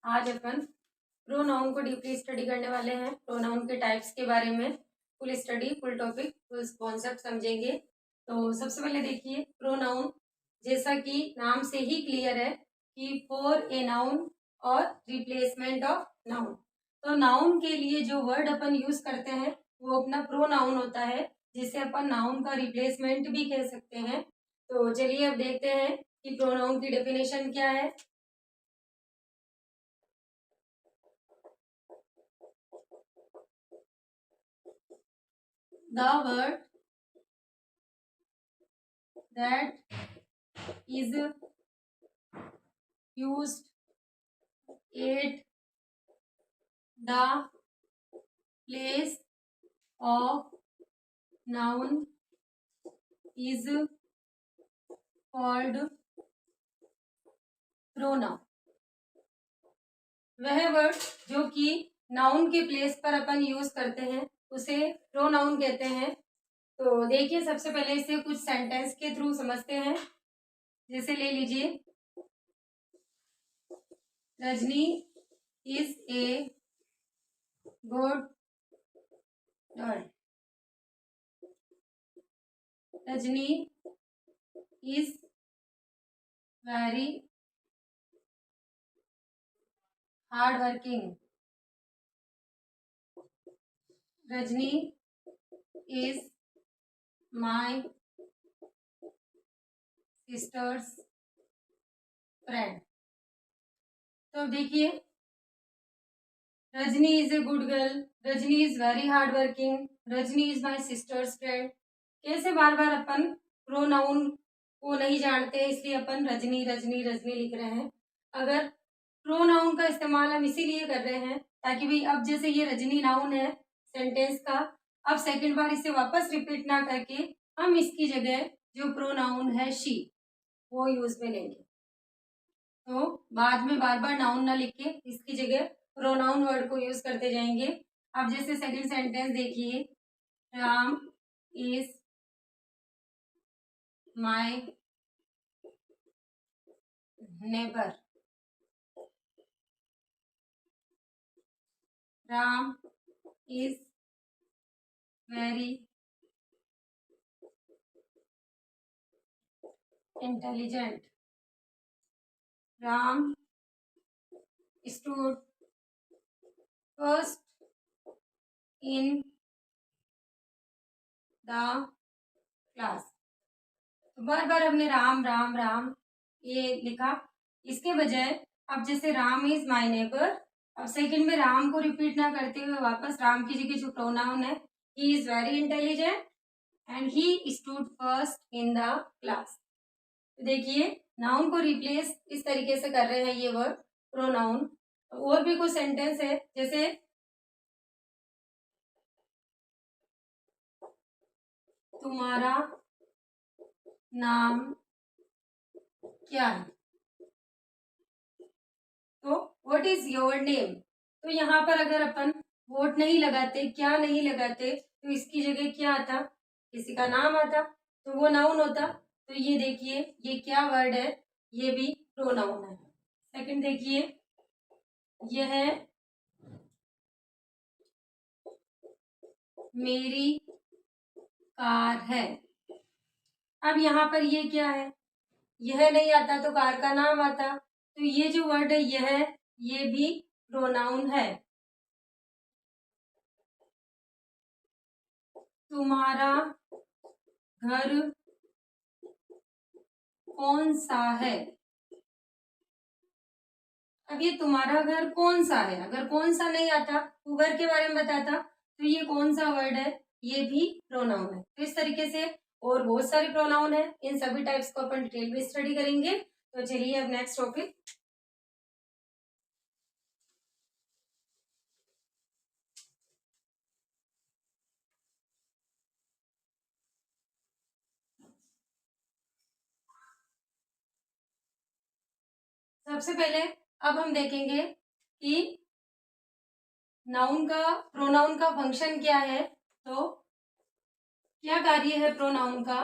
आज अपन प्रोनाउन को deeply study करने वाले हैं। प्रोनाउन के टाइप्स के बारे में full study, full topic, full concept समझेंगे। तो सबसे पहले देखिए प्रोनाउन, जैसा कि नाम से ही क्लियर है कि फॉर ए नाउन और रिप्लेसमेंट ऑफ नाउन। तो नाउन के लिए जो वर्ड अपन यूज करते हैं वो अपना प्रोनाउन होता है, जिसे अपन नाउन का रिप्लेसमेंट भी कह सकते हैं। तो चलिए अब देखते हैं कि प्रोनाउन की डेफिनेशन क्या है। The word that is used at the place of noun is called pronoun। वह वर्ड जो कि नाउन के प्लेस पर अपन यूज करते हैं उसे प्रोनाउन कहते हैं। तो देखिए सबसे पहले इसे कुछ सेंटेंस के थ्रू समझते हैं। जैसे ले लीजिए, Rajni is a good girl. Rajni is very hard working. Rajni is my sisters friend. तो देखिए, Rajni is a good girl, Rajni is very hard working, Rajni is my sisters friend. कैसे बार बार अपन प्रोनाउन को नहीं जानते, इसलिए अपन रजनी रजनी रजनी लिख रहे हैं। अगर प्रोनाउन का इस्तेमाल हम इसीलिए कर रहे हैं ताकि भाई अब जैसे ये रजनी नाउन है सेंटेंस का, अब सेकंड बार इसे वापस रिपीट ना करके हम इसकी जगह जो प्रोनाउन है शी वो यूज में लेंगे। तो बाद में बार बार नाउन ना लिख के इसकी जगह प्रोनाउन वर्ड को यूज करते जाएंगे। अब जैसे सेकंड सेंटेंस देखिए, Ram is my neighbour. Ram is very intelligent. Ram stood first in the class. तो बार बार हमने राम राम राम ये लिखा, इसके बजाय अब जैसे राम इज माय नेबर, अब सेकंड में राम को रिपीट ना करते हुए वापस राम की जगह जो प्रोनाउन है he is very intelligent and he stood first in the class. देखिए नाउन को रिप्लेस इस तरीके से कर रहे हैं ये वर्ड प्रोनाउन। और भी कुछ सेंटेंस है, जैसे तुम्हारा नाम क्या है। तो व्हाट इज योर नेम। तो यहाँ पर अगर अपन वोट नहीं लगाते, क्या नहीं लगाते, तो इसकी जगह क्या आता, किसी का नाम आता, तो वो नाउन होता। तो ये देखिए ये क्या वर्ड है, ये भी प्रोनाउन है। सेकंड देखिए, यह मेरी कार है। अब यहाँ पर ये क्या है, यह नहीं आता तो कार का नाम आता। तो ये जो वर्ड है यह, ये भी प्रोनाउन है। तुम्हारा घर कौन सा है। अब ये तुम्हारा घर कौन सा है, अगर कौन सा नहीं आता तो घर के बारे में बताता, तो ये कौन सा वर्ड है, ये भी प्रोनाउन है। तो इस तरीके से और बहुत सारे प्रोनाउन है, इन सभी टाइप्स को अपन डिटेल में स्टडी करेंगे। तो चलिए अब नेक्स्ट टॉपिक, सबसे पहले अब हम देखेंगे कि नाउन का, प्रोनाउन का फंक्शन क्या है। तो क्या कार्य है प्रोनाउन का।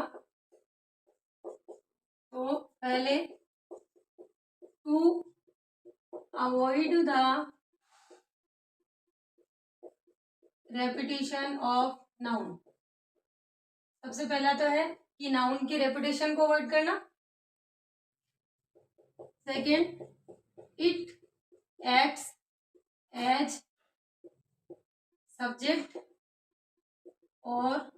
तो पहले to avoid the repetition of noun. सबसे पहला तो है कि नाउन की रेपिटेशन को अवॉइड करना। Second, it acts as subject और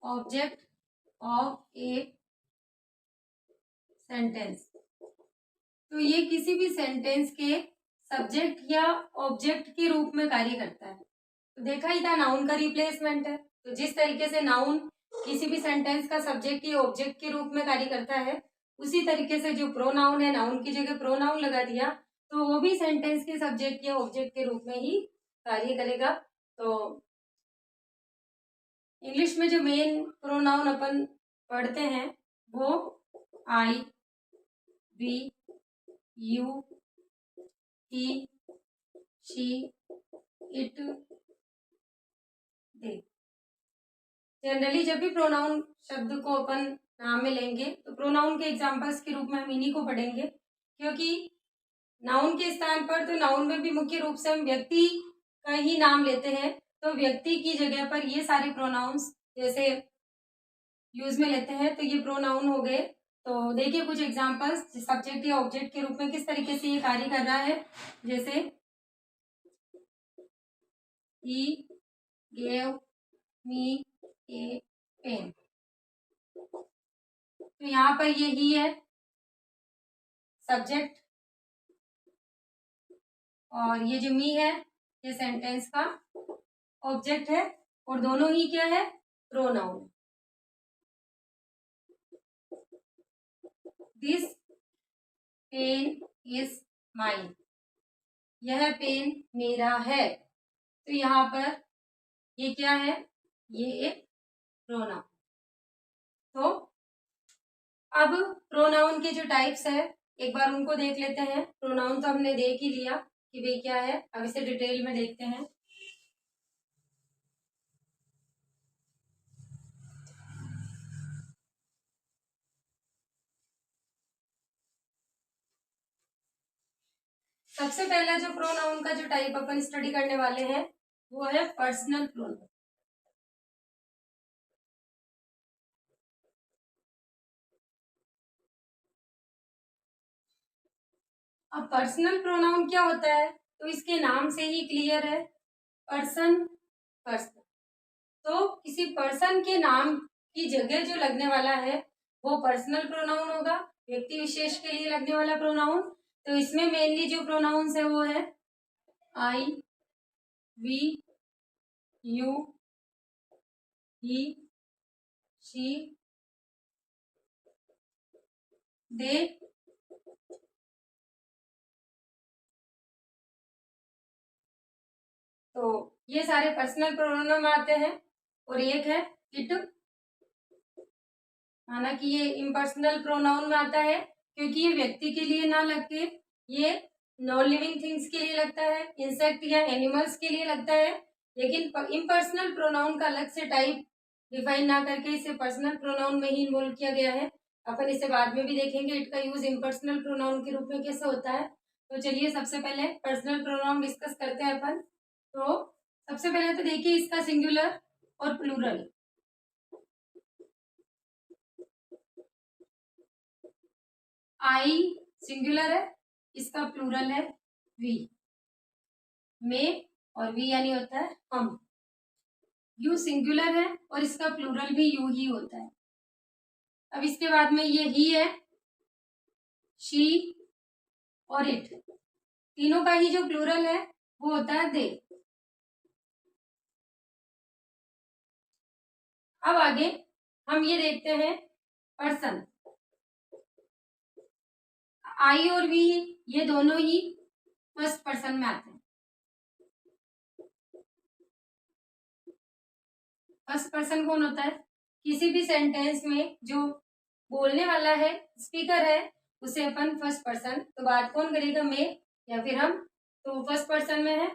ऑब्जेक्ट ऑफ ए सेंटेंस। तो ये किसी भी सेंटेंस के सब्जेक्ट या ऑब्जेक्ट के रूप में कार्य करता है। तो देखा ही था, नाउन का रिप्लेसमेंट है। तो जिस तरीके से नाउन किसी भी सेंटेंस का सब्जेक्ट या ऑब्जेक्ट के रूप में कार्य करता है, उसी तरीके से जो प्रोनाउन है, नाउन की जगह प्रोनाउन लगा दिया तो वो भी सेंटेंस के सब्जेक्ट या ऑब्जेक्ट के रूप में ही कार्य करेगा। तो इंग्लिश में जो मेन प्रोनाउन अपन पढ़ते हैं वो I, we, you, he, she, it, they. Generally जब भी प्रोनाउन शब्द को अपन नाम में लेंगे तो प्रोनाउन के एग्जांपल्स के रूप में हम इन्हीं को पढ़ेंगे, क्योंकि नाउन के स्थान पर तो नाउन में भी मुख्य रूप से हम व्यक्ति का ही नाम लेते हैं। तो व्यक्ति की जगह पर ये सारे प्रोनाउंस जैसे यूज में लेते हैं तो ये प्रोनाउन हो गए। तो देखिए कुछ एग्जांपल्स सब्जेक्ट या ऑब्जेक्ट के रूप में किस तरीके से ये कार्य कर रहा है। जैसे he gave me a pen। तो यहाँ पर ये ही है सब्जेक्ट और ये जो मी है ये सेंटेंस का ऑब्जेक्ट है, और दोनों ही क्या है, pronoun. This pen is mine, यह पेन मेरा है। तो यहाँ पर ये क्या है, ये एक प्रोनाउन। तो अब प्रोनाउन के जो टाइप्स है एक बार उनको देख लेते हैं। प्रोनाउन तो हमने देख ही लिया कि भाई क्या है, अब इसे डिटेल में देखते हैं। सबसे पहला जो प्रोनाउन का जो टाइप अपन स्टडी करने वाले हैं वो है पर्सनल प्रोनाउन। अब पर्सनल प्रोनाउन क्या होता है, तो इसके नाम से ही क्लियर है, पर्सन पर्सन। तो किसी पर्सन के नाम की जगह जो लगने वाला है वो पर्सनल प्रोनाउन होगा, व्यक्ति विशेष के लिए लगने वाला प्रोनाउन। तो इसमें मेनली जो प्रोनाउंस है वो है आई, वी, यू, ही, शी, दे, तो ये सारे पर्सनल प्रोनाउन में आते हैं। और एक है इट, माना कि ये इम्पर्सनल प्रोनाउन में आता है क्योंकि ये व्यक्ति के लिए ना लग के ये नॉन लिविंग थिंग्स के लिए लगता है, इंसेक्ट या एनिमल्स के लिए लगता है। लेकिन इम्पर्सनल प्रोनाउन का अलग से टाइप डिफाइन ना करके इसे पर्सनल प्रोनाउन में ही इन्वॉल्व किया गया है। अपन इसे बाद में भी देखेंगे इट का यूज इम्पर्सनल प्रोनाउन के रूप में कैसे होता है। तो चलिए सबसे पहले पर्सनल प्रोनाउन डिस्कस करते हैं अपन। तो सबसे पहले तो देखिए इसका सिंगुलर और प्लूरल। आई सिंगुलर है, इसका प्लूरल है वी, में और वी यानी होता है हम। यू सिंगुलर है और इसका प्लूरल भी यू ही होता है। अब इसके बाद में ये ही है, शी और इट, तीनों का ही जो प्लूरल है वो होता है दे। अब आगे हम ये देखते हैं पर्सन। आई और वी ये दोनों ही फर्स्ट पर्सन में आते हैं। फर्स्ट पर्सन कौन होता है, किसी भी सेंटेंस में जो बोलने वाला है, स्पीकर है, उसे अपन फर्स्ट पर्सन, तो बात कौन करेगा, मैं या फिर हम, तो फर्स्ट पर्सन में है।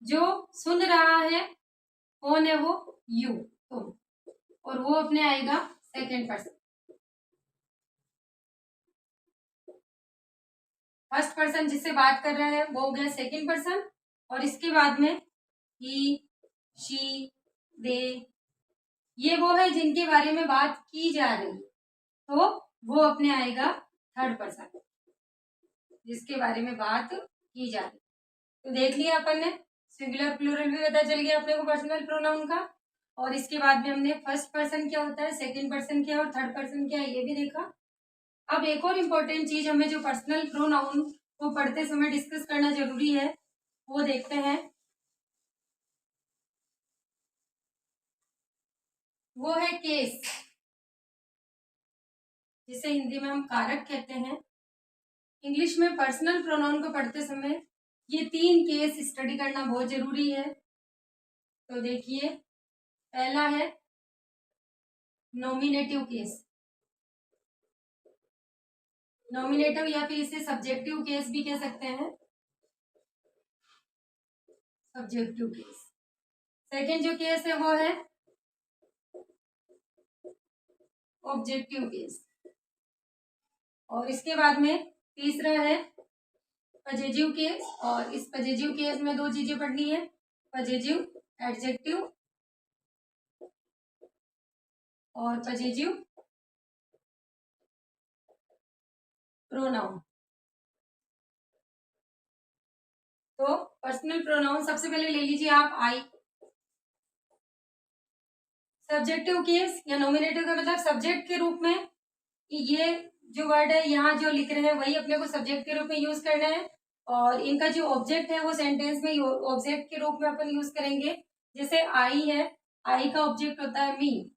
जो सुन रहा है कौन है, वो यू, तुम, और वो अपने आएगा सेकेंड पर्सन। फर्स्ट पर्सन जिससे बात कर रहे हैं वो हो गया सेकंड पर्सन, और इसके बाद में ही, शी, दे, ये वो है जिनके बारे में बात की जा रही, तो वो अपने आएगा थर्ड पर्सन, जिसके बारे में बात की जा रही। तो देख लिया अपन ने, सिंगुलर प्लूरल भी पता चल गया अपने को पर्सनल प्रोनाउन का, और इसके बाद में हमने फर्स्ट पर्सन क्या होता है, सेकंड पर्सन क्या है और थर्ड पर्सन क्या है ये भी देखा। अब एक और इम्पोर्टेंट चीज हमें जो पर्सनल प्रोनाउन को पढ़ते समय डिस्कस करना जरूरी है वो देखते हैं, वो है केस, जिसे हिंदी में हम कारक कहते हैं। इंग्लिश में पर्सनल प्रोनाउन को पढ़ते समय ये 3 केस स्टडी करना बहुत जरूरी है। तो देखिए, पहला है नॉमिनेटिव केस, नॉमिनेटिव या फिर इसे सब्जेक्टिव केस भी कह सकते हैं, सब्जेक्टिव केस। सेकंड जो केस है वो है ऑब्जेक्टिव केस, और इसके बाद में तीसरा है पजेजिव केस, और इस पजेजिव केस में 2 चीजें पढ़नी है, पजेजिव एडजेक्टिव और पजेजिव प्रोनाउन। तो पर्सनल प्रोनाउन सबसे पहले ले लीजिए आप आई। सब्जेक्टिव केस या नॉमिनेटिव का मतलब सब्जेक्ट के रूप में, ये जो वर्ड है यहाँ जो लिख रहे हैं वही अपने को सब्जेक्ट के रूप में यूज करना है, और इनका जो ऑब्जेक्ट है वो सेंटेंस में ऑब्जेक्ट के रूप में अपन यूज करेंगे। जैसे आई है, आई का ऑब्जेक्ट होता है मी,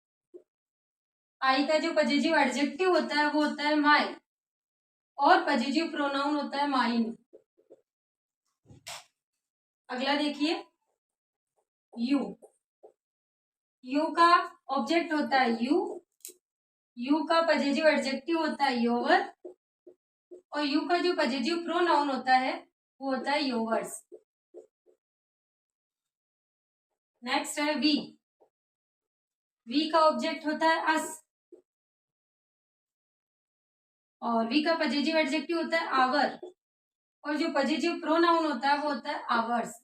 आई का जो पजेजिव एडजेक्टिव होता है वो होता है माई, और पजेजिव प्रोनाउन होता है माइन। अगला देखिए यू, यू का ऑब्जेक्ट होता है यू, यू का पजेजिव एडजेक्टिव होता है योवर, और यू का जो पजेजिव प्रोनाउन होता है वो होता है योवर्स। नेक्स्ट है वी, वी का ऑब्जेक्ट होता है अस, और वी का पजेजिव एडजेक्टिव होता है आवर, और जो पजेजिव प्रोनाउन होता है वो होता है आवर्स।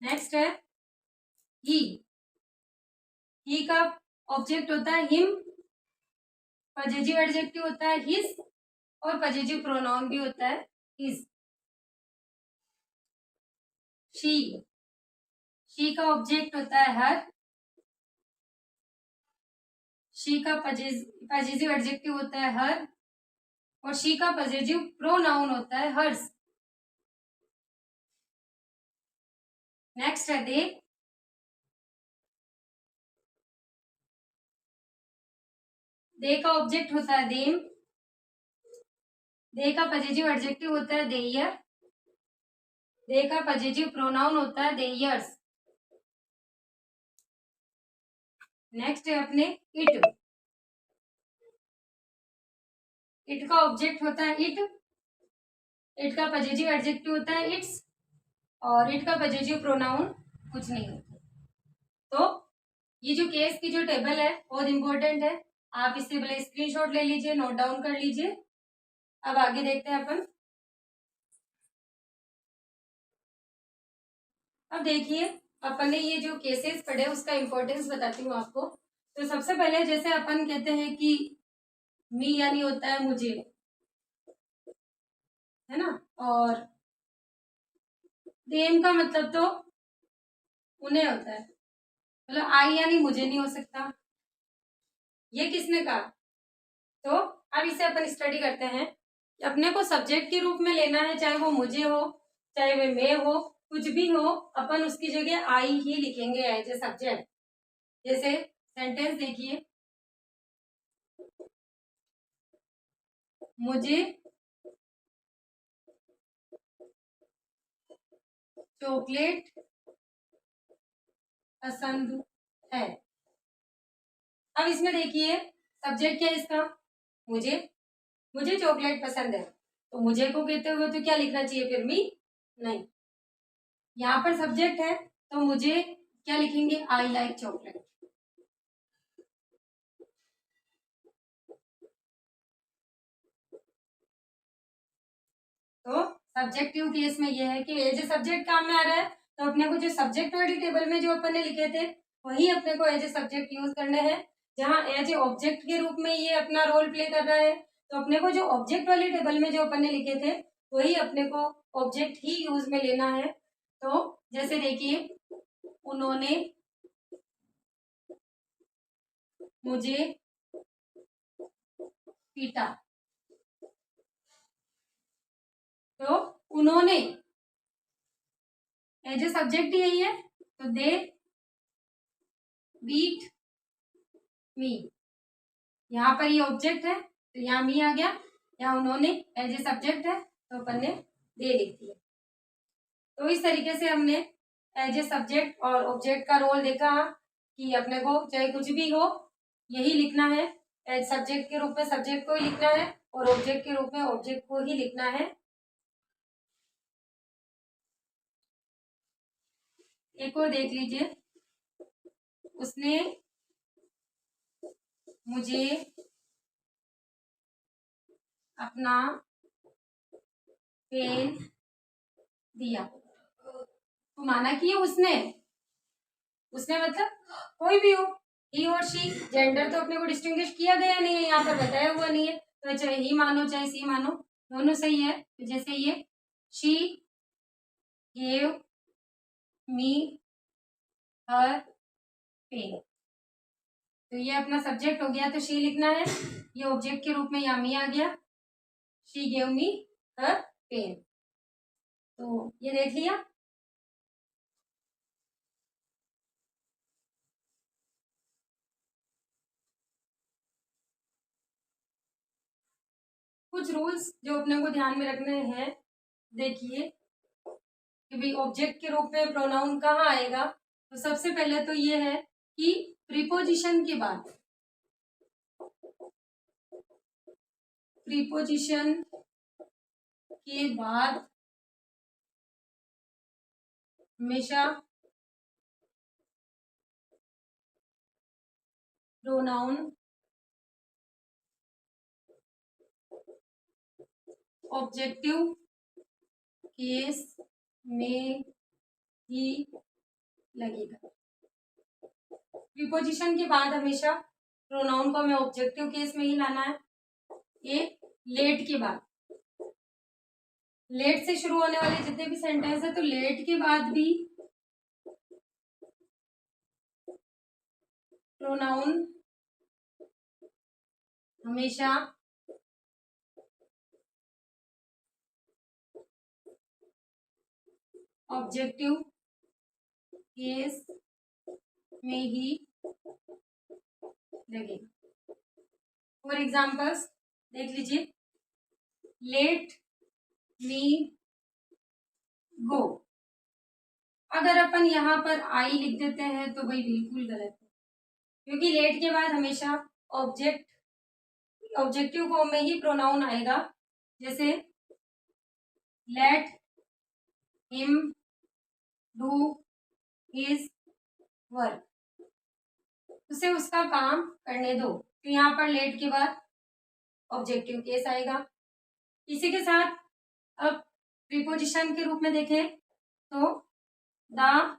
नेक्स्ट है ही, ही का ऑब्जेक्ट होता है हिम, पजेजिव एडजेक्टिव होता है हिज, और पजेजिव प्रोनाउन भी होता है हिज। शी, शी का ऑब्जेक्ट होता है हर, शी का पजेजिव एडजेक्टिव होता है हर, और शी का पजेजिव प्रोनाउन होता है हर्स। नेक्स्ट है दे, दे का ऑब्जेक्ट होता है देम, दे का पजेजिव एडजेक्टिव होता है देयर, दे का पजेजिव प्रोनाउन होता है देयर्स। नेक्स्ट है अपने इट, इट का ऑब्जेक्ट होता है इट, इट का पजेजिव एडजेक्टिव होता है इट्स, और इट का पजेजिव प्रोनाउन कुछ नहीं होता। तो ये जो केस की जो टेबल है बहुत इंपॉर्टेंट है, आप इससे पहले स्क्रीनशॉट ले लीजिए, नोट डाउन कर लीजिए। अब आगे देखते हैं अपन। अब देखिए, अपन ने ये जो केसेस पढ़े उसका इंपॉर्टेंस बताती हूँ आपको। तो सबसे पहले जैसे अपन कहते हैं कि मी यानी होता है मुझे, है ना, और देम का मतलब तो उन्हें होता है, मतलब आई यानी मुझे नहीं हो सकता, ये किसने कहा। तो अब इसे अपन स्टडी करते हैं कि अपने को सब्जेक्ट के रूप में लेना है, चाहे वो मुझे हो चाहे वे मैं हो, कुछ भी हो, अपन उसकी जगह आई ही लिखेंगे एज ए सब्जेक्ट। जैसे सेंटेंस देखिए, मुझे चॉकलेट पसंद है। अब इसमें देखिए सब्जेक्ट क्या है इसका, मुझे, मुझे चॉकलेट पसंद है, तो मुझे को कहते हुए तो क्या लिखना चाहिए फिर मी, नहीं, यहाँ पर सब्जेक्ट है तो मुझे क्या लिखेंगे, आई लाइक चॉकलेट। तो सब्जेक्टिव केस में ये है कि एज ए सब्जेक्ट काम में आ रहा है, तो अपने को जो सब्जेक्ट वाली टेबल में जो अपन ने लिखे थे वही अपने को एज ए सब्जेक्ट यूज करने हैं। जहाँ एज ए ऑब्जेक्ट के रूप में ये अपना रोल प्ले कर रहा है, तो अपने को जो ऑब्जेक्ट वाली टेबल में जो अपन ने लिखे थे वही अपने को ऑब्जेक्ट ही यूज में लेना है। तो जैसे देखिए, उन्होंने मुझे पीटा, तो उन्होंने एज ए सब्जेक्ट ही यही है, तो दे बीट मी, यहाँ पर ये ऑब्जेक्ट है तो यहाँ मी आ गया, यहाँ उन्होंने एज ए सब्जेक्ट है तो अपन ने दे लिख दिया। तो इस तरीके से हमने एज ए सब्जेक्ट और ऑब्जेक्ट का रोल देखा कि अपने को चाहे कुछ भी हो यही लिखना है, एज सब्जेक्ट के रूप में सब्जेक्ट को ही लिखना है और ऑब्जेक्ट के रूप में ऑब्जेक्ट को ही लिखना है। एक और देख लीजिए, उसने मुझे अपना पेन दिया, तो माना कि उसने मतलब कोई भी हो, ही और शी, जेंडर तो अपने को डिस्टिंग्विश किया गया नहीं है, यहाँ पर बताया हुआ नहीं है, तो चाहे ही मानो चाहे सी मानो दोनों सही है। तो जैसे ये she gave me her pen, तो ये अपना सब्जेक्ट हो गया तो शी लिखना है, ये ऑब्जेक्ट के रूप में यहाँ मी आ गया, she gave me her pen. तो ये देख लिया। कुछ रूल्स जो अपने को ध्यान में रखने हैं, देखिए कि भाई ऑब्जेक्ट के रूप में प्रोनाउन कहाँ आएगा। तो सबसे पहले तो ये है कि प्रीपोजिशन के बाद, प्रीपोजिशन के बाद हमेशा प्रोनाउन ऑब्जेक्टिव केस में ही लगेगा। प्रीपोजिशन के बाद हमेशा प्रोनाउन को हमें ऑब्जेक्टिव केस में ही लाना है। ये लेट के बाद, लेट से शुरू होने वाले जितने भी सेंटेंस है तो लेट के बाद भी प्रोनाउन हमेशा ऑब्जेक्टिव केस में ही लगेगा। फॉर एग्जाम्पल्स देख लीजिए, लेट मी गो, अगर अपन यहाँ पर आई लिख देते हैं तो भाई बिल्कुल गलत है, क्योंकि लेट के बाद हमेशा ऑब्जेक्टिव फॉर्म में ही प्रोनाउन आएगा। जैसे let him do his work, उसे उसका काम करने दो, तो यहाँ पर लेट के बाद ऑब्जेक्टिव केस आएगा। इसी के साथ अब प्रीपोजिशन के रूप में देखें तो the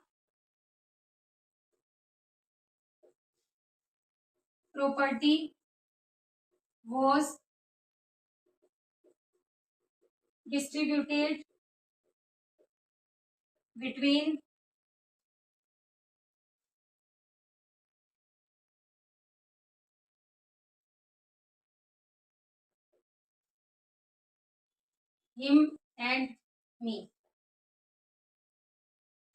property was distributed between him and me,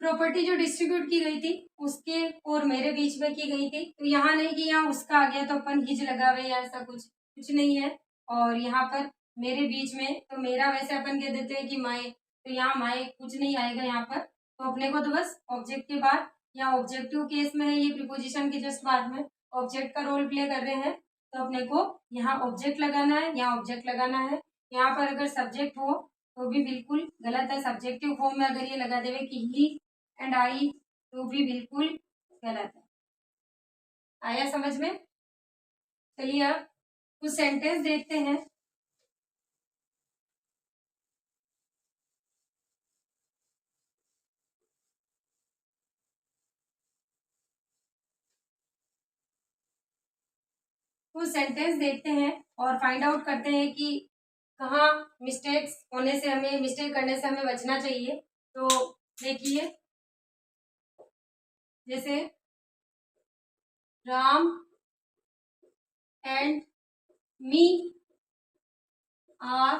property जो डिस्ट्रीब्यूट की गई थी उसके और मेरे बीच में की गई थी, तो यहाँ नहीं कि यहाँ उसका आ गया तो अपन हिज लगावे या ऐसा कुछ नहीं है। और यहाँ पर मेरे बीच में तो मेरा वैसे अपन कह देते हैं कि माए, तो यहाँ माए कुछ नहीं आएगा यहाँ पर, तो अपने को तो बस ऑब्जेक्ट के बाद, यहाँ ऑब्जेक्टिव केस में है, ये प्रीपोजिशन के जस्ट बाद में ऑब्जेक्ट का रोल प्ले कर रहे हैं, तो अपने को यहाँ ऑब्जेक्ट लगाना है, यहाँ ऑब्जेक्ट लगाना है। यहाँ पर अगर सब्जेक्ट हो तो भी बिल्कुल गलत है, सब्जेक्टिव फॉर्म में अगर ये लगा देवे कि ही एंड आई तो भी बिल्कुल गलत है। आया समझ में? चलिए अब कुछ सेंटेंस देखते हैं। कुछ सेंटेंस देखते हैं और फाइंड आउट करते हैं कि कहाँ मिस्टेक्स होने से हमें मिस्टेक करने से हमें बचना चाहिए। तो देखिए, जैसे Ram and me are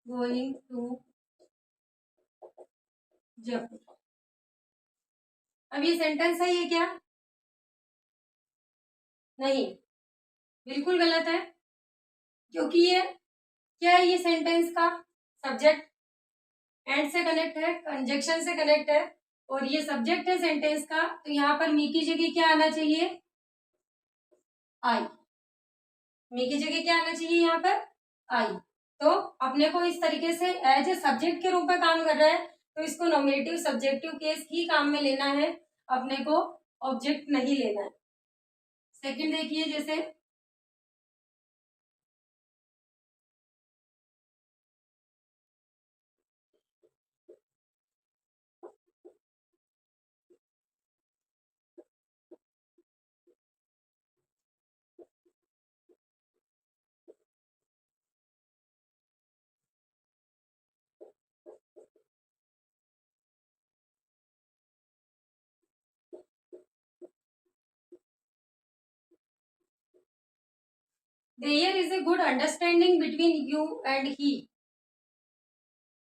going to Jaipur. अब ये सेंटेंस सही है क्या? नहीं, बिल्कुल गलत है, क्योंकि ये क्या है, ये सेंटेंस का सब्जेक्ट एंड से कनेक्ट है, कंजक्शन से कनेक्ट है, और ये सब्जेक्ट है सेंटेंस का, तो यहाँ पर मी की जगह क्या आना चाहिए? आई। मी की जगह क्या आना चाहिए यहाँ पर? आई। तो अपने को इस तरीके से एज ए सब्जेक्ट के रूप में काम कर रहा है, तो इसको नॉमिनेटिव सब्जेक्टिव केस ही काम में लेना है, अपने को ऑब्जेक्ट नहीं लेना है। सेकंड देखिए, जैसे there is a good understanding between you and he.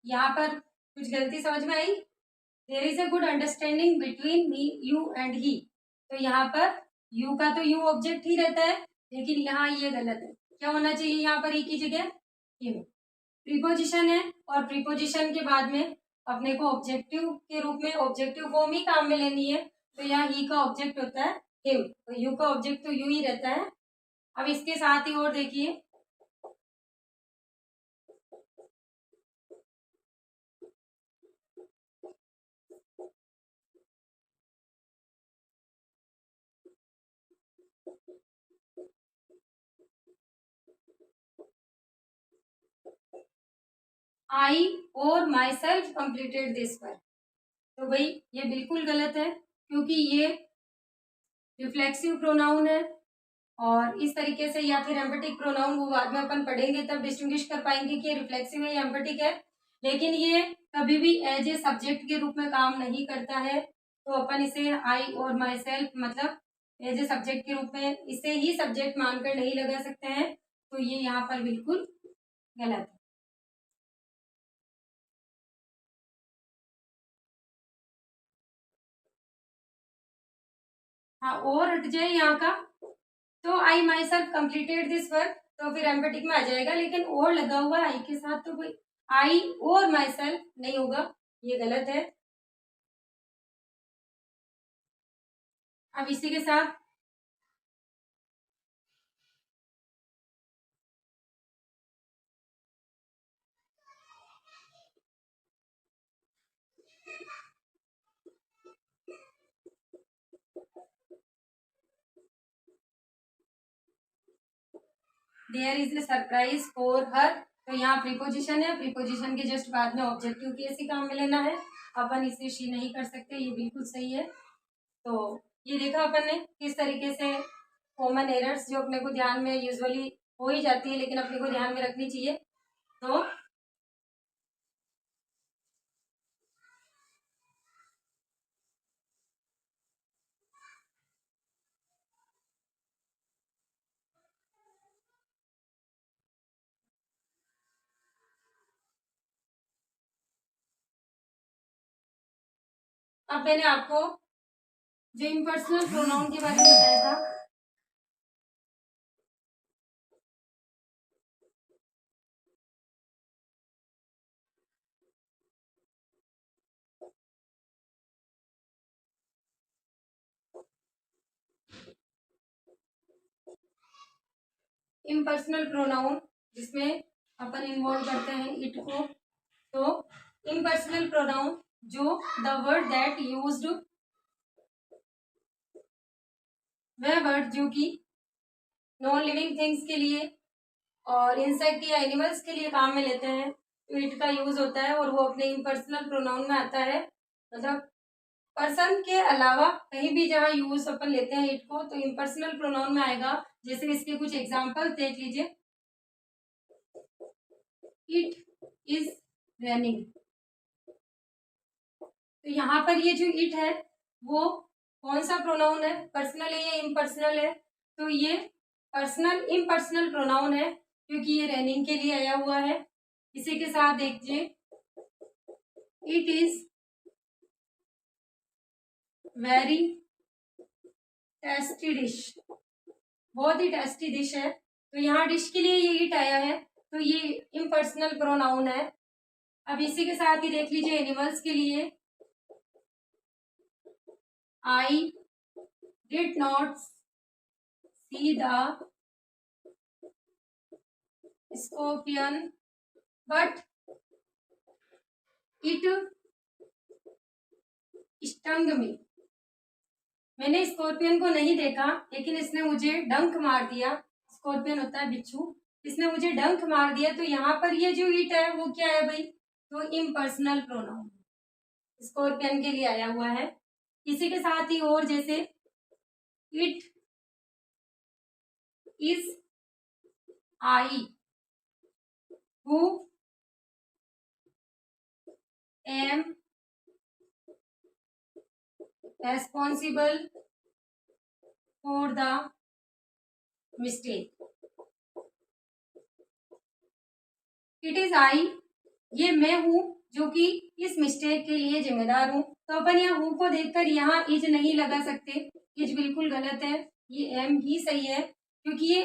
यहाँ पर कुछ गलती समझ में आई? There is a good understanding between me you and he, तो यहाँ पर यू का तो यू ऑब्जेक्ट ही रहता है, लेकिन यहाँ ये गलत है। क्या होना चाहिए यहाँ पर? ही की जगह हिम। प्रीपोजिशन है, और प्रीपोजिशन के बाद में अपने को ऑब्जेक्टिव के रूप में ऑब्जेक्टिव फॉर्म ही काम में लेनी है, तो यहाँ ही का ऑब्जेक्ट होता है हिम, तो यू का ऑब्जेक्ट तो यू ही रहता है। अब इसके साथ ही और देखिए, आई और my self completed this work, तो भाई ये बिल्कुल गलत है, क्योंकि ये रिफ्लेक्सिव प्रोनाउन है, और इस तरीके से, या फिर एम्फेटिक प्रोनाउन वो बाद में अपन पढ़ेंगे तब डिस्टिंग्विश कर पाएंगे कि रिफ्लेक्सिव है या एम्फेटिक है, लेकिन ये कभी भी एज ए सब्जेक्ट के रूप में काम नहीं करता है, तो अपन इसे आई और माई सेल्फ मतलब एज ए सब्जेक्ट के रूप में इसे ही सब्जेक्ट मानकर नहीं लगा सकते हैं, तो ये यहाँ पर बिल्कुल गलत है। हाँ, और हट जाए यहाँ का, तो I myself completed this work, तो फिर एम्फेटिक में आ जाएगा, लेकिन और लगा हुआ आई के साथ, तो कोई आई और माई सेल्फ नहीं होगा, ये गलत है। अब इसी के साथ there is a surprise for her, तो यहाँ प्रीपोजिशन है, प्रीपोजिशन के जस्ट बाद में ऑब्जेक्टिव केस ही काम में लेना है, अपन इसे शी नहीं कर सकते, ये बिल्कुल सही है। तो ये देखा अपन ने किस तरीके से कॉमन एरर्स जो अपने को ध्यान में यूजुअली हो ही जाती है, लेकिन अपने को ध्यान में रखनी चाहिए। तो अब मैंने आपको जो इम्पर्सनल प्रोनाउन के बारे में बताया था, इम्पर्सनल प्रोनाउन जिसमें अपन इन्वॉल्व करते हैं इट को, तो इम्पर्सनल प्रोनाउन जो द वर्ड दैट यूज्ड, वह वर्ड जो कि नॉन लिविंग थिंग्स के लिए और इंसेक्ट या एनिमल्स के लिए काम में लेते हैं, तो इट का यूज होता है, और वो अपने इम्पर्सनल प्रोनाउन में आता है, मतलब पर्सन के अलावा कहीं भी जहाँ यूज अपन लेते हैं इट को तो इम्पर्सनल प्रोनाउन में आएगा। जैसे इसके कुछ एग्जाम्पल देख लीजिए। इट इज रेनिंग, तो यहाँ पर ये जो इट है वो कौन सा प्रोनाउन है, पर्सनल है या इम्पर्सनल है? तो ये पर्सनल इम्पर्सनल प्रोनाउन है क्योंकि ये रेनिंग के लिए आया हुआ है। इसी के साथ देखिए, it is very tasty dish, बहुत ही टेस्टी डिश है। तो यहाँ डिश के लिए ये इट आया है, तो ये इम्पर्सनल प्रोनाउन है। अब इसी के साथ ही देख लीजिए एनिमल्स के लिए, I did not see the scorpion but it stung me, मैंने स्कॉर्पियन को नहीं देखा लेकिन इसने मुझे डंक मार दिया। स्कॉर्पियन होता है बिच्छू, इसने मुझे डंक मार दिया। तो यहाँ पर ये जो इट है वो क्या है भाई, तो इम्पर्सनल प्रोनाउन स्कॉर्पियन के लिए आया हुआ है। इसी के साथ ही और जैसे it is I who am responsible for the mistake. It is I, ये मैं हूं जो कि इस मिस्टेक के लिए जिम्मेदार हूं। तो अपन यहाँ हूं को देखकर यहाँ इज नहीं लगा सकते, इज बिल्कुल गलत है, ये एम ही सही है क्योंकि ये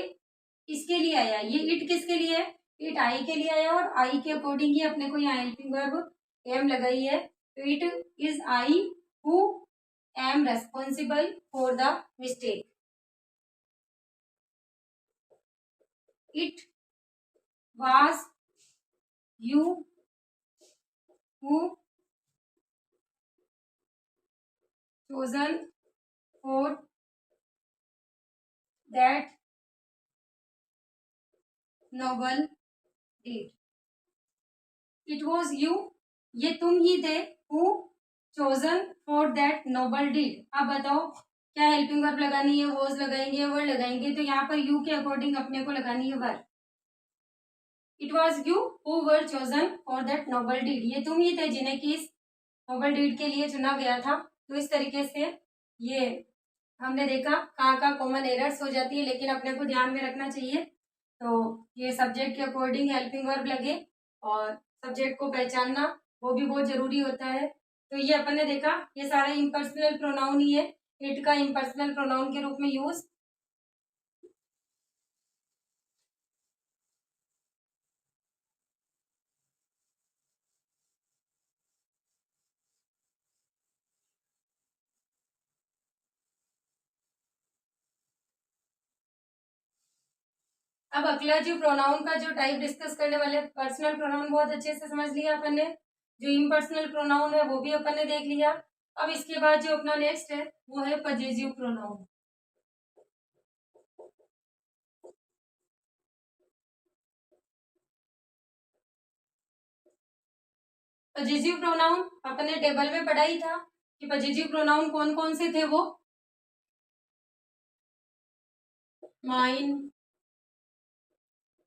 इसके लिए आया। ये इट किसके लिए है, इट आई के लिए आया और आई के अकॉर्डिंग ही अपने को यहाँ हेल्पिंग वर्ब एम लगाई है। तो it is I who am responsible for the mistake. It was you who chosen for that noble deed। It was you, ये तुम ही थे, who chosen for that noble deed। अब बताओ क्या हेल्पिंग वर्ब लगानी है, वॉज लगाएंगे, वर लगाएंगे? तो यहाँ पर यू के अकॉर्डिंग अपने को लगानी है were. It was you who were chosen for that noble deed, ये तुम ही थे जिन्हें कि इस नोबल डीड के लिए चुना गया था। तो इस तरीके से ये हमने देखा कहाँ कॉमन एरर्स हो जाती है, लेकिन अपने को ध्यान में रखना चाहिए। तो ये सब्जेक्ट के अकॉर्डिंग हेल्पिंग वर्ब लगे और सब्जेक्ट को पहचानना वो भी बहुत जरूरी होता है। तो ये अपन ने देखा ये सारा इम्पर्सनल प्रोनाउन ही है, इट का इम्पर्सनल प्रोनाउन के रूप में यूज। अब अगला जो प्रोनाउन का जो टाइप डिस्कस करने वाले, पर्सनल प्रोनाउन बहुत अच्छे से समझ लिया अपन ने, जो इम्पर्सनल प्रोनाउन है वो भी अपन ने देख लिया। अब इसके बाद जो अपना नेक्स्ट है वो है पजेसिव प्रोनाउन। पजेसिव प्रोनाउन अपन ने टेबल में पढ़ा ही था कि पजेसिव प्रोनाउन कौन कौन से थे, वो माइन,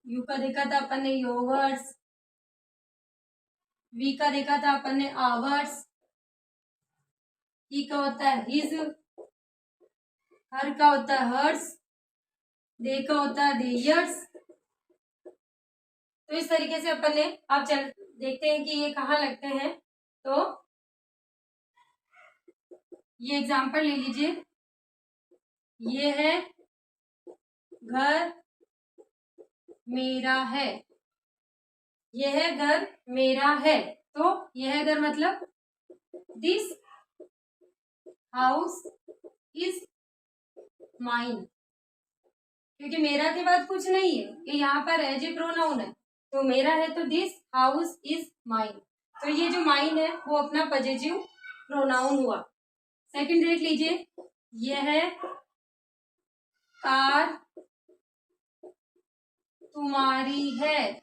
यू का देखा था अपन ने योवर्स, वी का देखा था अपन ने आवर्स, ही का होता है हिज, हर का होता है हर्स, दे का होता है देयर्स। तो इस तरीके से अपन ने, आप चल देखते हैं कि ये कहाँ लगते हैं। तो ये एग्जाम्पल ले लीजिए, ये है घर मेरा है, ये है घर मेरा है। तो यह है घर मतलब दिस हाउस इज माइन, क्योंकि मेरा के बाद कुछ नहीं है, ये यहाँ पर एज ए प्रोनाउन है। तो मेरा है तो दिस हाउस इज माइन। तो ये जो माइन है वो अपना पजेसिव प्रोनाउन हुआ। सेकंड देख लीजिए, यह है कार तुम्हारी है,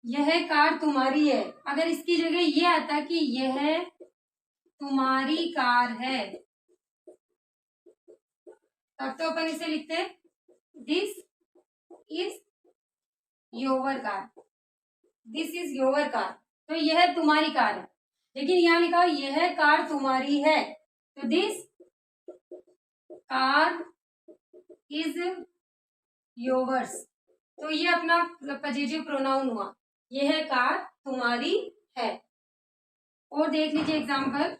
यह कार तुम्हारी है। अगर इसकी जगह ये आता कि यह तुम्हारी कार है, तब तो अपन इसे लिखते हैं this is your car, this is your car. तो यह तुम्हारी कार है, लेकिन यहाँ लिखा यह कार तुम्हारी है, तो दिस कार इज योवर्स। तो ये अपना पजेसिव प्रोनाउन हुआ, यह कार तुम्हारी है। और देख लीजिए एग्जाम्पल,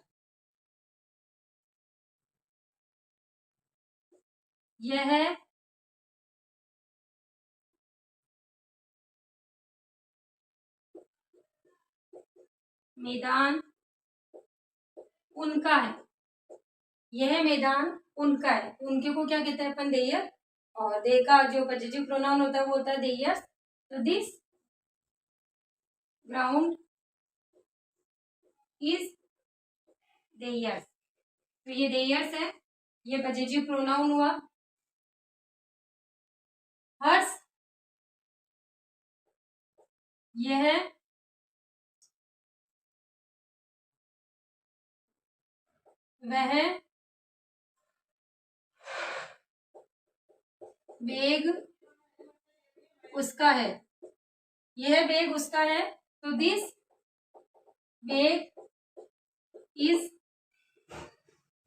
यह मैदान उनका है, यह मैदान उनका है। उनके को क्या कहते हैं अपन, देयर, और दे का जो पजेसिव प्रोनाउन होता है वो होता है देयर्स। तो दिस ग्राउंड इज देयर्स, तो ये देयर्स है, ये पजेसिव प्रोनाउन हुआ। हर्ष, यह वह बैग उसका है, यह बैग उसका है, तो दिस बैग इज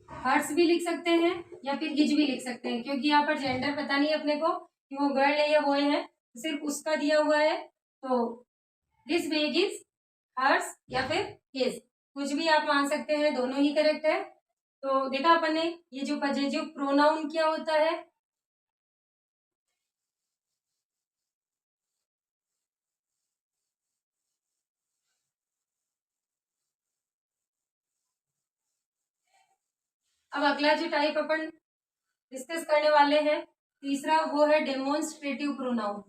हर्ष भी लिख सकते हैं या फिर हिज भी लिख सकते हैं, क्योंकि यहाँ पर जेंडर पता नहीं अपने को कि वो गर्ल है या बॉय है, सिर्फ उसका दिया हुआ है। तो दिस बैग इज हर्ष या फिर हिज, कुछ भी आप मान सकते हैं, दोनों ही करेक्ट है। तो देखा अपन ने ये जो पजेसिव प्रोनाउन क्या होता है, अब अगला जो टाइप अपन डिस्कस करने वाले हैं तीसरा, वो है डेमोन्स्ट्रेटिव प्रोनाउन।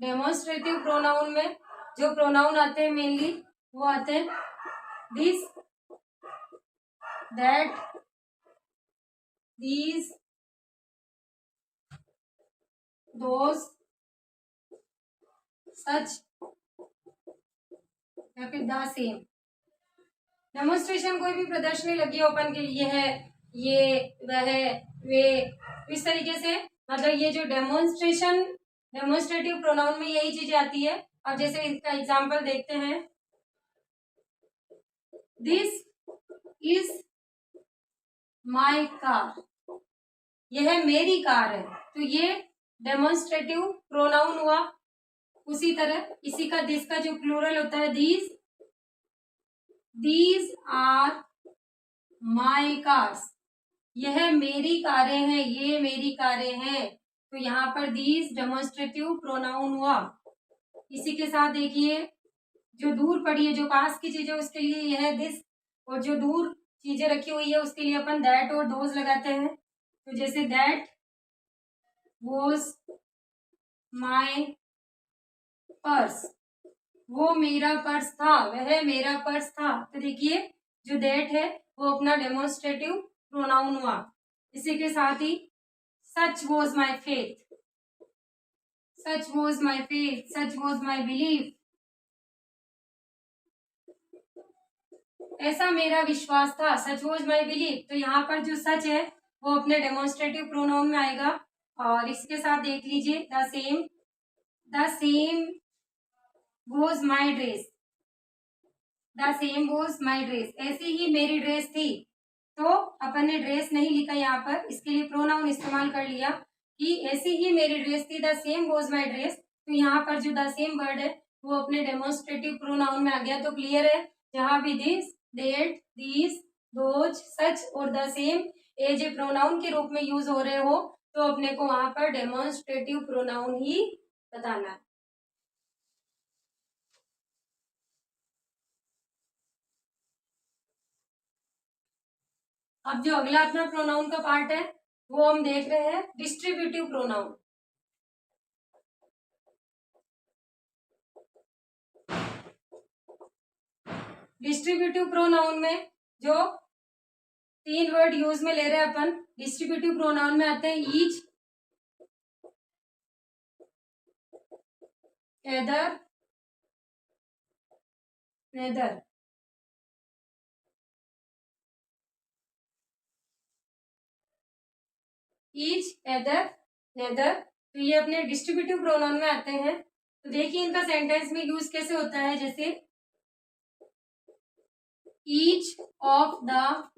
डेमोन्स्ट्रेटिव प्रोनाउन में जो प्रोनाउन आते हैं मेनली वो आते हैं दिस, दैट, दीज, दोज, सच या फिर द सेम। डेमोन्स्ट्रेशन कोई भी प्रदर्शनी लगी है ओपन के लिए है, ये वह वे, इस तरीके से, मतलब ये जो डेमोन्स्ट्रेटिव प्रोनाउन में यही चीजें आती है। अब जैसे इसका एग्जांपल देखते हैं, दिस इज माई कार, यह मेरी कार है, तो ये डेमोन्स्ट्रेटिव प्रोनाउन हुआ। उसी तरह इसी का दिस का जो प्लूरल होता है दीज आर माई कार्स, यह मेरी कारें हैं, ये मेरी कारें हैं, तो यहाँ पर दीज डेमोन्स्ट्रेटिव प्रोनाउन हुआ। इसी के साथ देखिए जो दूर पड़ी है, जो पास की चीजें उसके लिए यह है दिस, और जो दूर चीजें रखी हुई है उसके लिए अपन दैट और दोज लगाते हैं। तो जैसे दैट वॉज माई पर्स, वो मेरा पर्स था, वह मेरा पर्स था, तो देखिए जो दैट है वो अपना डेमोन्स्ट्रेटिव प्रोनाउन हुआ। इसी के साथ ही such was my faith, such was my faith, such was my belief, ऐसा मेरा विश्वास था, सच वॉज माई बिलीफ। तो यहाँ पर जो सच है वो अपने डेमोन्स्ट्रेटिव प्रोनाउन में आएगा। और इसके साथ देख लीजिए the same was my dress, the same was my dress, ऐसी ही मेरी ड्रेस थी। तो अपन ने ड्रेस नहीं लिखा यहाँ पर, इसके लिए प्रोनाउन इस्तेमाल कर लिया कि ऐसी ही मेरी ड्रेस थी, the same was my dress. तो यहाँ पर जो द सेम वर्ड है वो अपने डेमोन्स्ट्रेटिव प्रोनाउन में आ गया। तो क्लियर है, जहां भी this, that, these, those, such और the same as a pronoun के रूप में यूज हो रहे हो तो अपने को वहां पर डेमोन्स्ट्रेटिव प्रोनाउन ही बताना है। अब जो अगला अपना प्रोनाउन का पार्ट है वो हम देख रहे हैं डिस्ट्रीब्यूटिव प्रोनाउन। डिस्ट्रीब्यूटिव प्रोनाउन में जो 3 वर्ड यूज में ले रहे हैं अपन, डिस्ट्रीब्यूटिव प्रोनाउन में आते हैं each, either neither, each either neither। तो ये अपने डिस्ट्रीब्यूटिव प्रोनाउन में आते हैं। तो देखिए इनका सेंटेंस में यूज कैसे होता है, जैसे each of the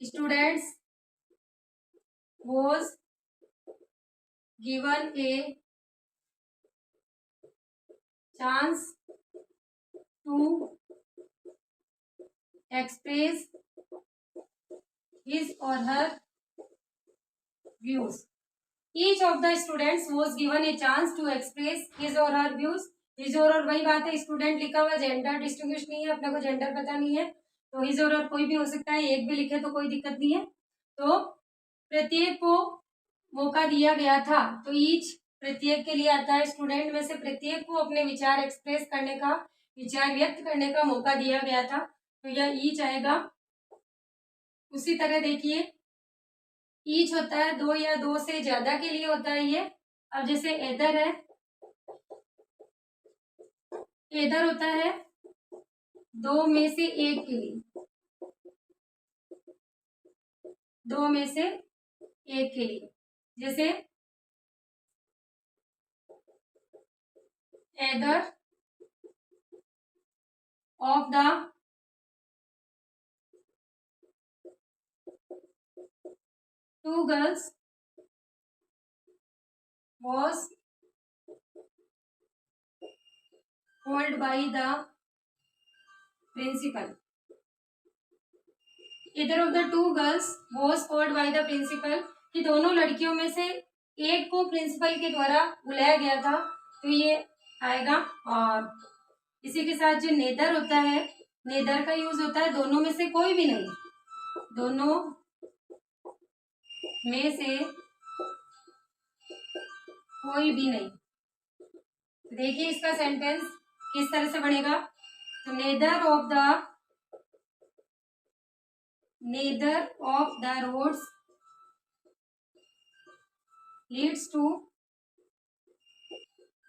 students was given a chance to express his or her views। Each of the students was given a chance to express his or her views। His और वही बात है, student लिखा हुआ, जेंडर डिस्ट्रीब्यूशन नहीं है, अपने को जेंडर पता नहीं है, तो हिज और कोई भी हो सकता है, एक भी लिखे तो कोई दिक्कत नहीं है। तो प्रत्येक को मौका दिया गया था, तो ईच प्रत्येक के लिए आता है, स्टूडेंट में से प्रत्येक को अपने विचार एक्सप्रेस करने का, विचार व्यक्त करने का मौका दिया गया था, तो यह ईच आएगा। उसी तरह देखिए ईच होता है दो या दो से ज्यादा के लिए होता है ये। अब जैसे एदर है, एदर होता है दो में से एक के लिए, दो में से एक के लिए, जैसे either of the two girls was called by the principal। either of the two girls was called by the principal, कि दोनों लड़कियों में से एक को प्रिंसिपल के द्वारा बुलाया गया था, तो ये आएगा। और इसी के साथ जो नेदर होता है, नेदर का यूज होता है दोनों में से कोई भी नहीं, दोनों में से कोई भी नहीं। देखिए इसका सेंटेंस किस तरह से बनेगा, तो neither of the roads leads to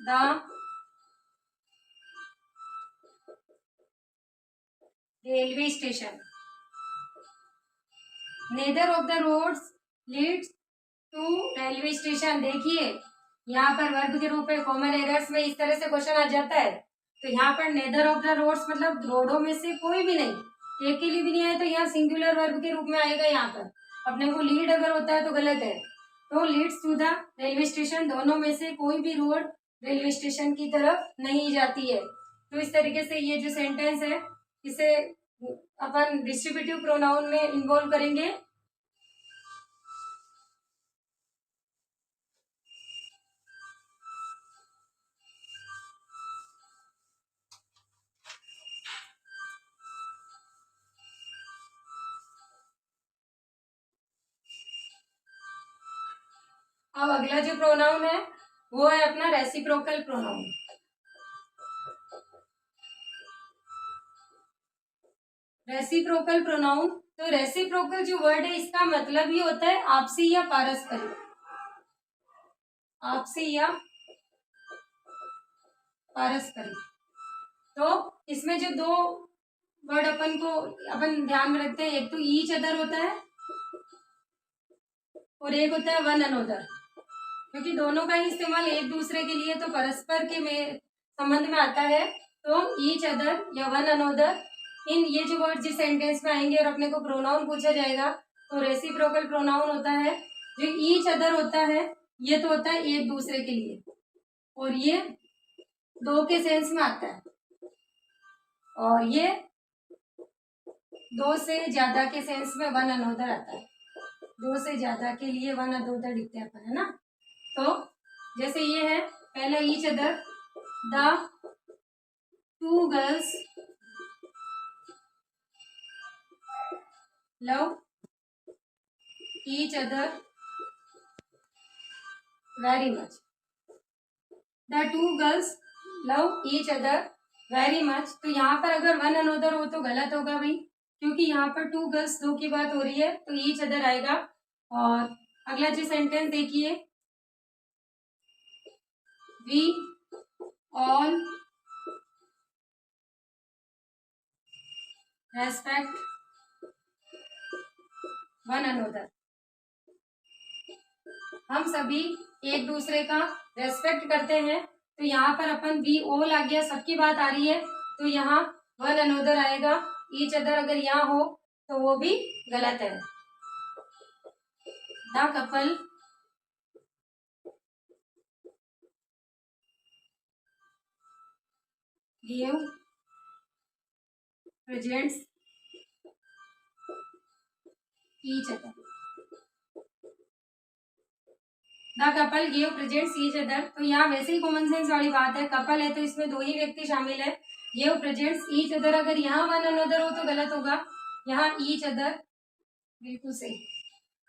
the railway station. Neither of the roads leads to railway station. देखिए यहाँ पर वर्ब के रूप में कॉमन एरर्स में इस तरह से क्वेश्चन आ जाता है, तो यहाँ पर नेदर ऑफ द रोड्स मतलब रोडों में से कोई भी नहीं, एक के लिए भी नहीं आया, तो यहाँ सिंगुलर वर्ब के रूप में आएगा। यहाँ पर अपने को लीड अगर होता है तो गलत है, तो leads to the railway station, दोनों में से कोई भी रोड रेलवे स्टेशन की तरफ नहीं जाती है। तो इस तरीके से ये जो सेंटेंस है इसे अपन डिस्ट्रीब्यूटिव प्रोनाउन में इन्वॉल्व करेंगे। अब अगला जो प्रोनाउन है वो है अपना रेसिप्रोकल प्रोनाउन। रेसिप्रोकल प्रोनाउन, तो रेसिप्रोकल जो वर्ड है इसका मतलब ही होता है आपसी या पारस्परिक, आपसी या पारस्परिक। तो इसमें जो दो वर्ड अपन ध्यान में रखते हैं, एक तो ईच अदर होता है और एक होता है वन अनोदर, क्योंकि दोनों का ही इस्तेमाल एक दूसरे के लिए तो परस्पर के में संबंध में आता है। तो ईच अदर या वन अनोदर, इन ये जो वर्ड जिस सेंटेंस में आएंगे और अपने को प्रोनाउन पूछा जाएगा तो रेसिप्रोकल प्रोनाउन होता है। जो ईच अदर होता है ये तो होता है एक दूसरे के लिए, और ये दो के सेंस में आता है, और ये दो से ज्यादा के सेंस में वन अनोदर आता है। दो से ज्यादा के लिए वन अनोदर लिखते हैं अपन, है ना। तो जैसे ये है पहला each other, the two girls love each other very much. The two girls love each other very much. तो यहाँ पर अगर वन अनोदर हो तो गलत होगा भाई, क्योंकि यहाँ पर टू गर्ल्स दो की बात हो रही है, तो ईच अदर आएगा। और अगला जो सेंटेंस देखिए, we all respect one another. हम सभी एक दूसरे का रेस्पेक्ट करते हैं। तो यहाँ पर अपन वी ऑल आ गया, सबकी बात आ रही है, तो यहाँ वन अनदर आएगा। ईच अदर अगर यहाँ हो तो वो भी गलत है। The couple give presents each other. The couple give presents each other, तो यहाँ वैसे ही कॉमन सेंस वाली बात है, कपल है तो इसमें दो ही व्यक्ति शामिल है। गिव प्रेजेंट्स ईच अदर, अगर यहाँ वन अनदर हो तो गलत होगा, यहाँ ईच अदर बिल्कुल सही।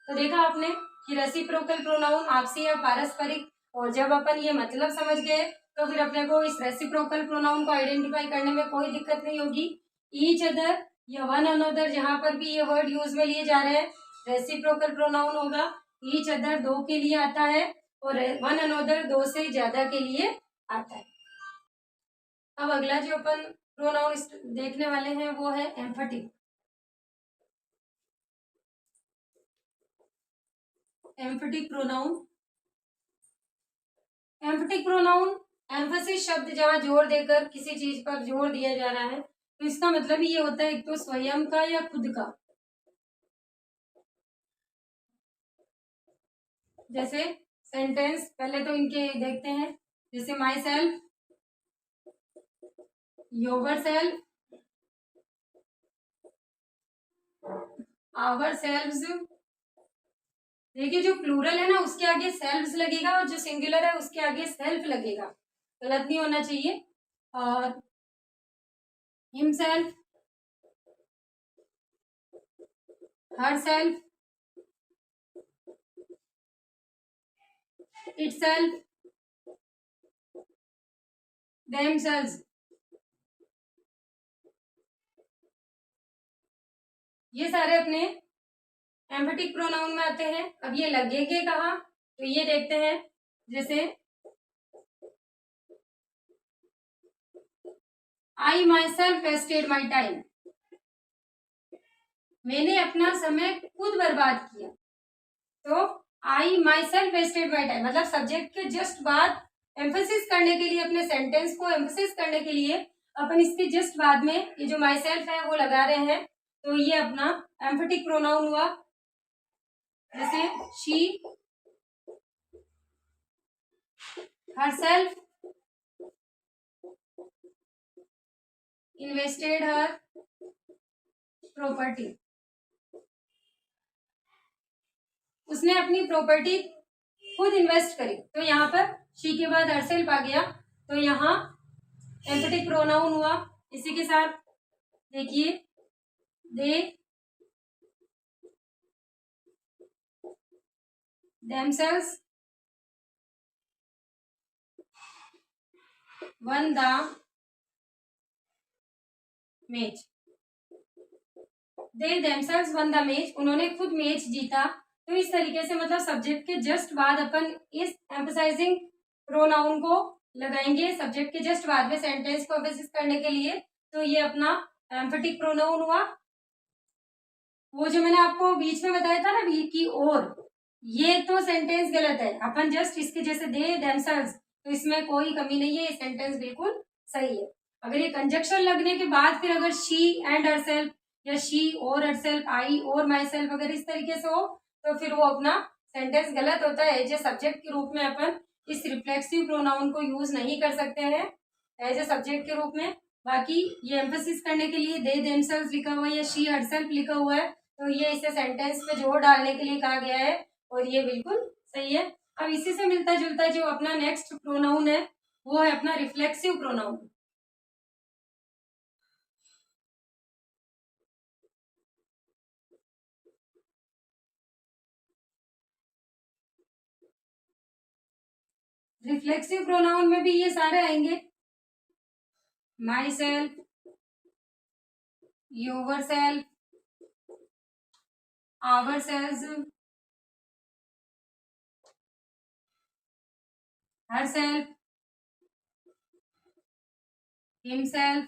तो देखा आपने कि रेसिप्रोकल प्रोनाउन आपसी या पारस्परिक, और जब अपन ये मतलब समझ गए तो फिर अपने को इस रेसिप्रोकल प्रोनाउन को आइडेंटिफाई करने में कोई दिक्कत नहीं होगी। ईच अदर या वन अनदर, जहां पर भी ये वर्ड यूज में लिए जा रहे हैं रेसिप्रोकल प्रोनाउन होगा। ईच अदर दो के लिए आता है और वन अनदर दो से ज्यादा के लिए आता है। अब अगला जो अपन प्रोनाउन देखने वाले हैं वो है emphatic. Emphatic pronoun, emphatic pronoun emphasis शब्द जहां जोर देकर किसी चीज पर जोर दिया जा रहा है, तो इसका मतलब ये होता है एक तो स्वयं का या खुद का। जैसे सेंटेंस, पहले तो इनके देखते हैं, जैसे myself, yourself, ourselves. देखिए जो प्लूरल है ना उसके आगे सेल्व्स लगेगा और जो सिंगुलर है उसके आगे सेल्फ लगेगा, गलत नहीं होना चाहिए। और हिमसेल्फ, हरसेल्फ, इटसेल्फ, देमसेल्व्स, ये सारे अपने एम्फेटिक प्रोनाउन में आते हैं। अब ये लगेंगे कहाँ, तो ये देखते हैं, जैसे I myself wasted my time, मैंने अपना समय खुद बर्बाद किया। तो I myself wasted my time मतलब सब्जेक्ट के जस्ट बाद एम्फेसिस करने के लिए, अपने सेंटेंस को एम्फेसिस करने के लिए अपन इसके जस्ट बाद में ये जो माई सेल्फ है वो लगा रहे हैं, तो ये अपना एम्फेटिक प्रोनाउन हुआ। जैसे she herself invested her property, उसने अपनी प्रॉपर्टी खुद इन्वेस्ट करी। तो यहाँ पर शी के बाद herself आ गया, तो यहाँ एम्फेटिक प्रोनाउन हुआ। इसी के साथ देखिए दे themselves won the match, they themselves won the match, उन्होंने खुद मैच जीता। तो इस तरीके से मतलब सब्जेक्ट के जस्ट बाद अपन इस एम्फसाइजिंग प्रोनाउन को लगाएंगे सब्जेक्ट के जस्ट बाद में सेंटेंस को एम्फेसिस करने के लिए, तो ये अपना एम्फेटिक प्रोनाउन हुआ। वो जो मैंने आपको बीच में बताया था ना भी की और, ये तो सेंटेंस गलत है, अपन जस्ट इसके जैसे दे themselves, तो इसमें कोई कमी नहीं है, ये सेंटेंस बिल्कुल सही है। अगर ये कंजक्शन लगने के बाद फिर अगर शी एंड हरसेल्फ या शी और हरसेल्फ, आई और माई सेल्फ अगर इस तरीके से हो तो फिर वो अपना सेंटेंस गलत होता है। एज ए सब्जेक्ट के रूप में अपन इस रिफ्लेक्सिव प्रोनाउन को यूज नहीं कर सकते हैं एज ए सब्जेक्ट के रूप में। बाकी ये एम्फेसिस करने के लिए दे themselves लिखा हुआ है या शी हरसेल्फ लिखा हुआ है, तो ये इसे सेंटेंस में जोर डालने के लिए कहा गया है और ये बिल्कुल सही है। अब इसी से मिलता जुलता जो अपना नेक्स्ट प्रोनाउन है वो है अपना रिफ्लेक्सिव प्रोनाउन। रिफ्लेक्सिव प्रोनाउन में भी ये सारे आएंगे, myself, yourself, ourself, herself, himself,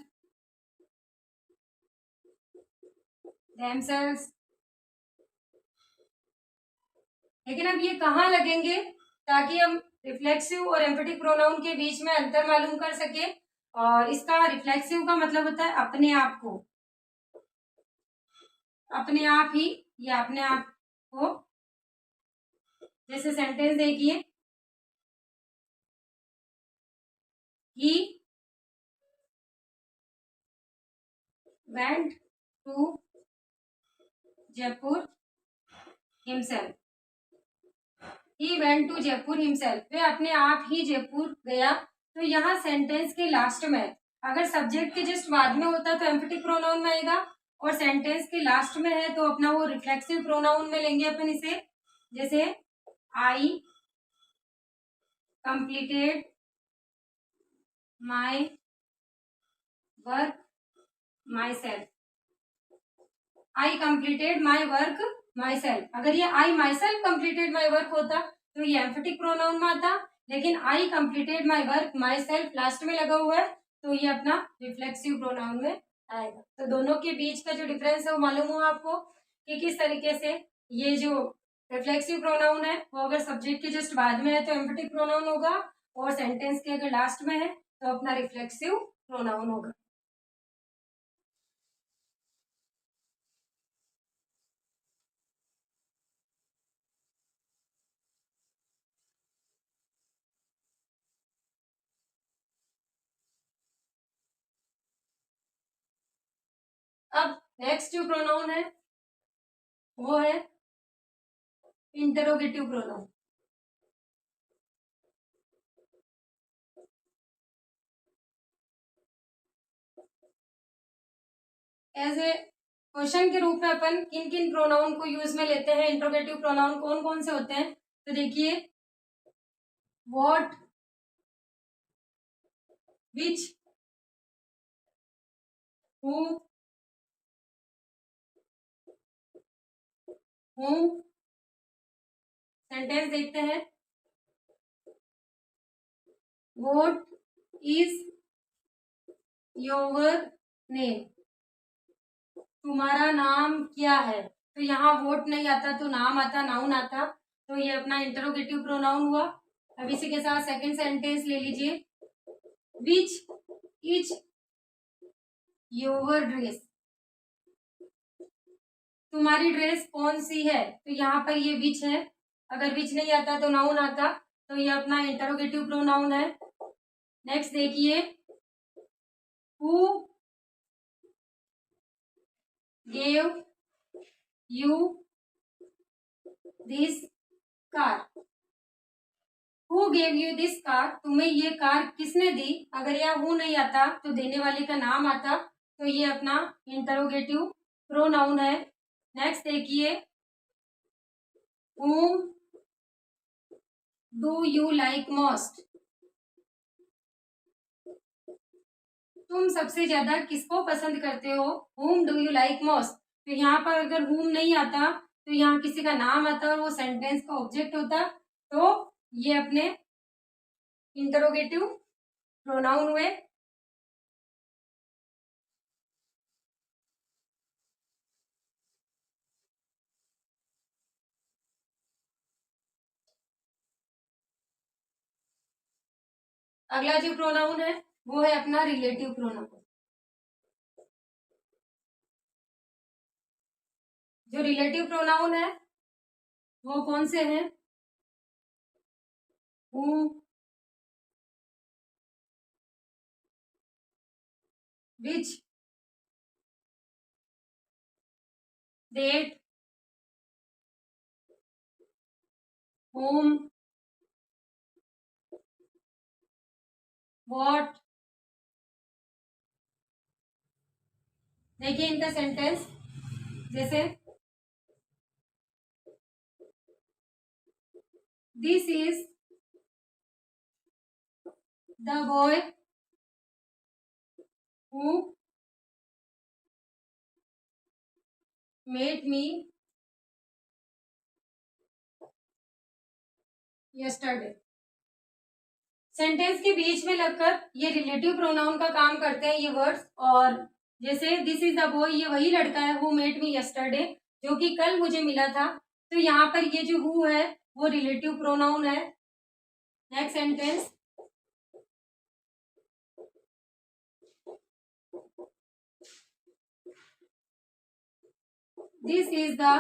themselves। लेकिन अब ये कहाँ लगेंगे ताकि हम रिफ्लेक्सिव और एम्फेटिक प्रोनाउन के बीच में अंतर मालूम कर सके। और इसका रिफ्लेक्सिव का मतलब होता है अपने आप को, अपने आप ही या अपने आप को। जैसे सेंटेंस देखिए, he went to Jaipur himself, he went to Jaipur himself, वे अपने आप ही जयपुर गया। तो यहाँ सेंटेंस के लास्ट में अगर सब्जेक्ट के जस्ट बाद में होता तो एम्फेटिक प्रोनाउन में आएगा, और सेंटेंस के लास्ट में है तो अपना वो रिफ्लेक्सिव प्रोनाउन में लेंगे अपन इसे। जैसे I completed my work myself, I completed my work myself. अगर ये I myself completed my work होता तो ये एम्फेटिक प्रोनाउन में आता, लेकिन I completed my work myself last में लगा हुआ है तो ये अपना रिफ्लेक्सिव प्रोनाउन में आएगा। तो दोनों के बीच का जो डिफरेंस है वो मालूम हुआ आपको कि किस तरीके से ये जो रिफ्लेक्सिव प्रोनाउन है वो अगर सब्जेक्ट के जस्ट बाद में है तो एम्फेटिक प्रोनाउन होगा, और सेंटेंस के अगर लास्ट में है तो अपना रिफ्लेक्सिव प्रोनाउन होगा। अब नेक्स्ट जो प्रोनाउन है वो है interrogative pronoun. As a question के रूप में अपन किन किन प्रोनाउन को यूज में लेते हैं, इंटरोगेटिव प्रोनाउन कौन कौन से होते हैं, तो देखिए व्हाट, विच, हु, हूं। सेंटेंस देखते हैं, व्हाट इज योर नेम, तुम्हारा नाम क्या है। तो यहाँ वोट नहीं आता तो नाम आता, नाउन आता, तो ये अपना इंटरोगेटिव प्रोनाउन हुआ। अब इसी के साथ सेकंड सेंटेंस ले लीजिए, विच इज योर ड्रेस, तुम्हारी ड्रेस कौन सी है। तो यहाँ पर ये विच है, अगर विच नहीं आता तो नाउन आता, तो ये अपना इंटरोगेटिव प्रोनाउन है। नेक्स्ट देखिए, who gave you this car, who gave you this car, तुम्हें ये कार किसने दी। अगर यह हु नहीं आता तो देने वाले का नाम आता, तो ये अपना इंटरोगेटिव प्रोनाउन है। नेक्स्ट देखिए, whom do you like most, तुम सबसे ज्यादा किसको पसंद करते हो। whom do you like most, तो यहाँ पर अगर whom नहीं आता तो यहाँ किसी का नाम आता और वो सेंटेंस का ऑब्जेक्ट होता, तो ये अपने इंटरोगेटिव प्रोनाउन हुए। अगला जो प्रोनाउन है वो है अपना रिलेटिव प्रोनाउन। जो रिलेटिव प्रोनाउन है वो कौन से हैं, who, which, that, whom, what। देखिए इनका सेंटेंस, जैसे this is the boy who met me yesterday। Sentence के बीच में लगकर ये रिलेटिव प्रोनाउन का काम करते हैं ये वर्ड्स। और जैसे दिस इज द बॉय, ये वही लड़का है हु मेट मी यस्टरडे, जो कि कल मुझे मिला था। तो यहाँ पर ये जो हु है वो रिलेटिव प्रोनाउन है। Next sentence, this is the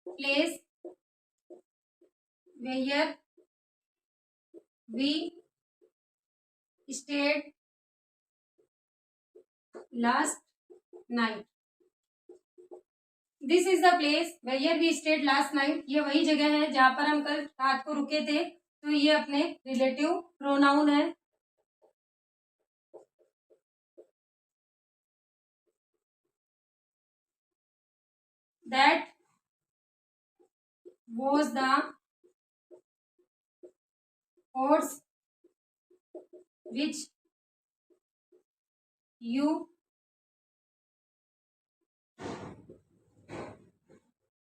place where we stayed last night. This is the place where we stayed last night, ये वही जगह है जहां पर हम कल रात को रुके थे। तो ये अपने रिलेटिव प्रोनाउन है। That was the horse which you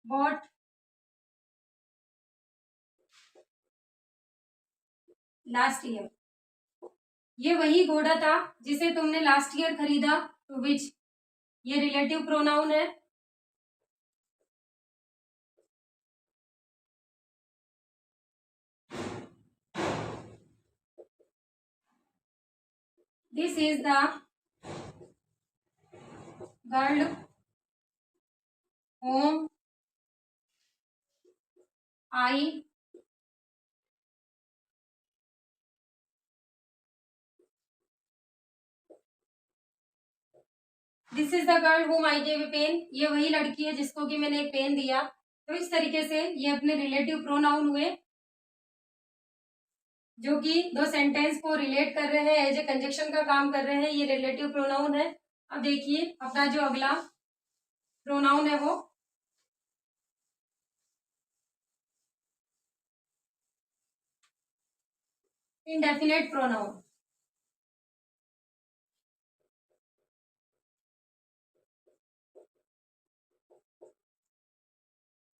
bought last year, ये वही घोड़ा था जिसे तुमने लास्ट ईयर खरीदा। तो विच ये रिलेटिव प्रोनाउन है। This is the girl whom I this is the girl whom I gave a pen, ये वही लड़की है जिसको कि मैंने एक पेन दिया। तो इस तरीके से ये अपने रिलेटिव प्रोनाउन हुए जो कि दो सेंटेंस को रिलेट कर रहे हैं, एज ए कंजक्शन का काम कर रहे हैं, ये रिलेटिव प्रोनाउन है। अब देखिए अपना जो अगला प्रोनाउन है वो इंडेफिनेट प्रोनाउन।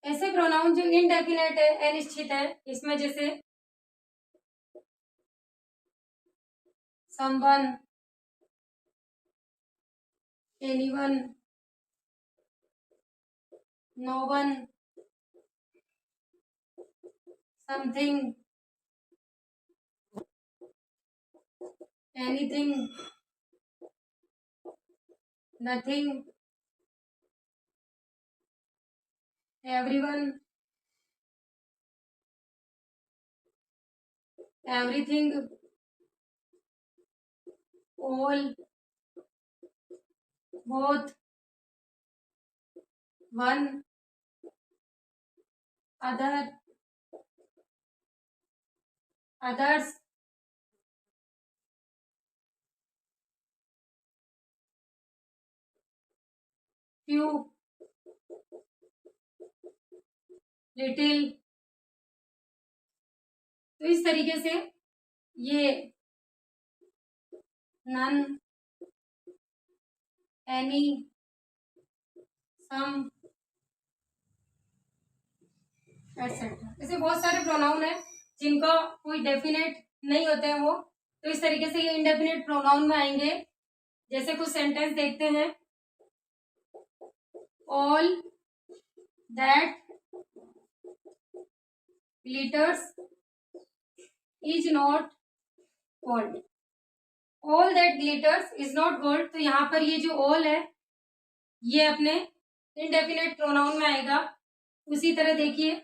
ऐसे प्रोनाउन जो इनडेफिनेट है, अनिश्चित है, इसमें जैसे someone, anyone, no one, something, anything, nothing, everyone, everything, all, both, one, other, others, few, little। तो इस तरीके से ये none, any, some, एटसेट्रा, ऐसे बहुत सारे प्रोनाउन है जिनका कोई डेफिनेट नहीं होते हैं वो। तो इस तरीके से ये इंडेफिनेट प्रोनाउन में आएंगे। जैसे कुछ सेंटेंस देखते हैं, all that glitters is not gold, all that glitters is not gold. तो यहाँ पर ये जो ऑल है ये अपने इंडेफिनेट प्रोनाउन में आएगा। उसी तरह देखिए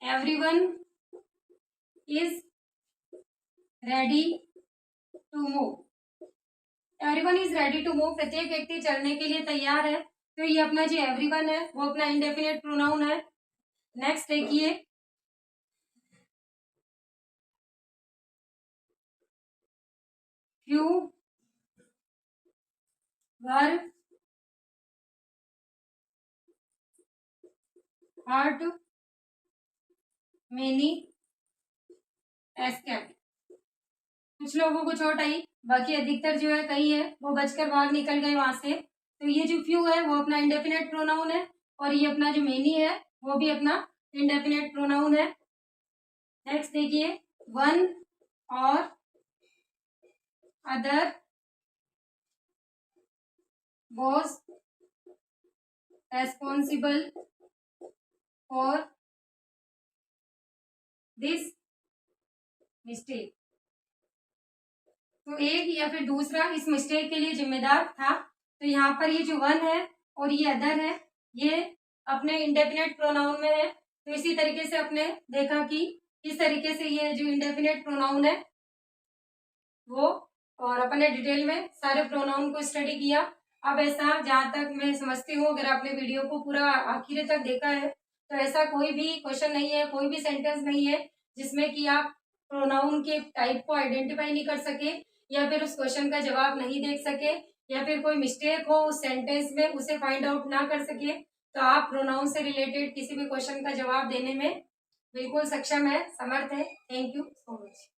everyone is ready to move, everyone is ready to move, प्रत्येक व्यक्ति चलने के लिए तैयार है। तो ये अपना जो everyone है वो अपना इंडेफिनेट प्रोनाउन है। नेक्स्ट देखिए few were hurt, many escaped, कुछ लोगों को चोट आई, बाकी अधिकतर जो है कहीं है वो बचकर बाहर निकल गए वहां से। तो ये जो फ्यू है वो अपना इंडेफिनेट प्रोनाउन है। और ये अपना जो मेनी है वो भी अपना इंडेफिनेट प्रोनाउन है। नेक्स्ट देखिए, वन और other was responsible for this mistake। तो एक या फिर दूसरा इस मिस्टेक के लिए जिम्मेदार था। तो यहाँ पर ये जो वन है और ये अदर है, ये अपने इंडेफिनेट प्रोनाउन में है। तो इसी तरीके से अपने देखा कि किस तरीके से ये जो इंडेफिनेट प्रोनाउन है वो, और अपने डिटेल में सारे प्रोनाउन को स्टडी किया। अब ऐसा जहाँ तक मैं समझती हूँ, अगर आपने वीडियो को पूरा आखिर तक देखा है तो ऐसा कोई भी क्वेश्चन नहीं है, कोई भी सेंटेंस नहीं है जिसमें कि आप प्रोनाउन के टाइप को आइडेंटिफाई नहीं कर सके, या फिर उस क्वेश्चन का जवाब नहीं देख सके, या फिर कोई मिस्टेक हो उस सेंटेंस में उसे फाइंड आउट ना कर सके। तो आप प्रोनाउन से रिलेटेड किसी भी क्वेश्चन का जवाब देने में बिल्कुल सक्षम है, समर्थ है। Thank you so much.